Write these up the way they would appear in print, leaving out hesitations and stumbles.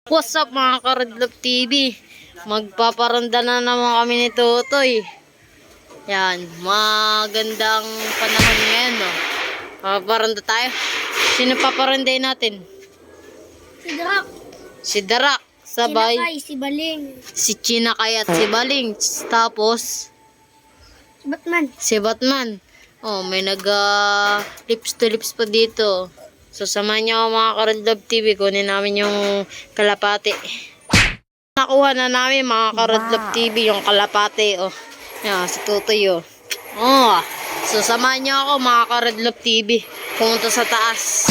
What's up mga Karedlop TV? Magpaparanda na naman kami ni Totoy. Yan, magandang panahon ngayon, no? Paparanda tayo. Sino paparandayin natin? Si Drak. Si Darak, sabay. Sinakay, si Baling. Si Chinakay at si Baling. Tapos, Si Batman. si Batman. Oh, may lips to lips pa dito. So, samahan niyo ako mga Karedlop TV. Kunin namin yung kalapati. Nakuha na namin mga Karedlop TV yung kalapati. Oh. Yan, si Totoy. Oh. Oh. So, samahan niyo ako mga Karedlop TV. Pumunta sa taas.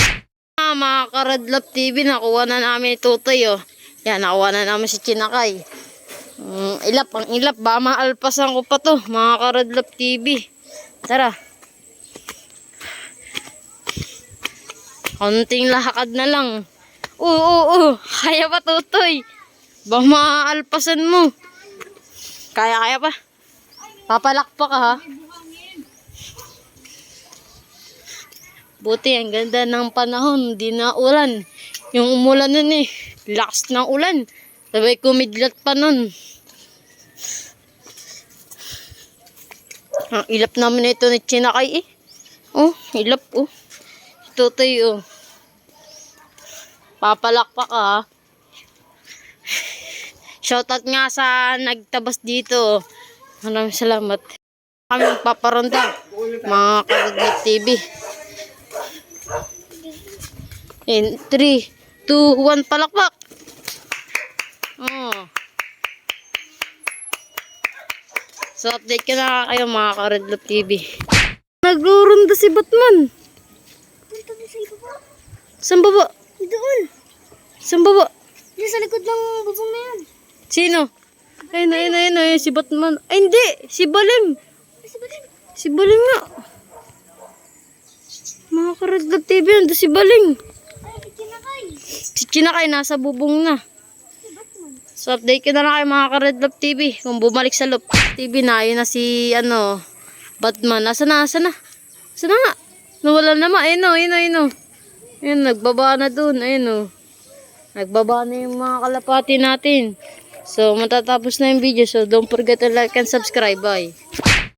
Mga Karedlop TV, nakuha na namin ni Totoy. Oh. Yan, nakuha na namin si Chinakay. Ang ilap. Ba, maalpasan ko pa to mga Karedlop TV. Tara. Konting lakad na lang. Oo. Kaya pa, Totoy. Ba, maaalpasan mo. Kaya pa. Papalakpak ka, ha? Buti, ang ganda ng panahon. Di na ulan. Yung umulan nun eh. Lakas ng ulan. Sabay kumidlat pa nun. Ang ilap naman ito ni Chinakay eh. Oh, ilap oh. Totoy oh. Papalakpak ka, ha? Shoutout nga sa nagtabas dito. Maraming salamat. Kami magpaparonda mga Karedlop TV. In 3, 2, 1, palakpak. Oh. So update ka na kayo mga Karedlop TV. Nagrurunda si Batman. Punta na sa ibaba. Saan baba? Doon. Saan baba? Diyan sa likod ng bubong na yan. Sino? Ayun, si Batman. Ay, hindi! Si Balim! Ay, si Baling. Si Baling nga. Mga Karedlop TV, ando si Baling. Ay, si Chinakay. Si Chinakay, nasa bubong na. Si Batman. So, update ko na lang kayo mga Karedlop TV. Kung bumalik sa Loop TV na, ayun na si, Batman. Nasaan na nga? Nawala naman. Ayun. Ayun, nagbaba na dun. Ayun. Nagbaba na yung mga kalapati natin. So, matatapos na yung video. So, don't forget to like and subscribe. Bye.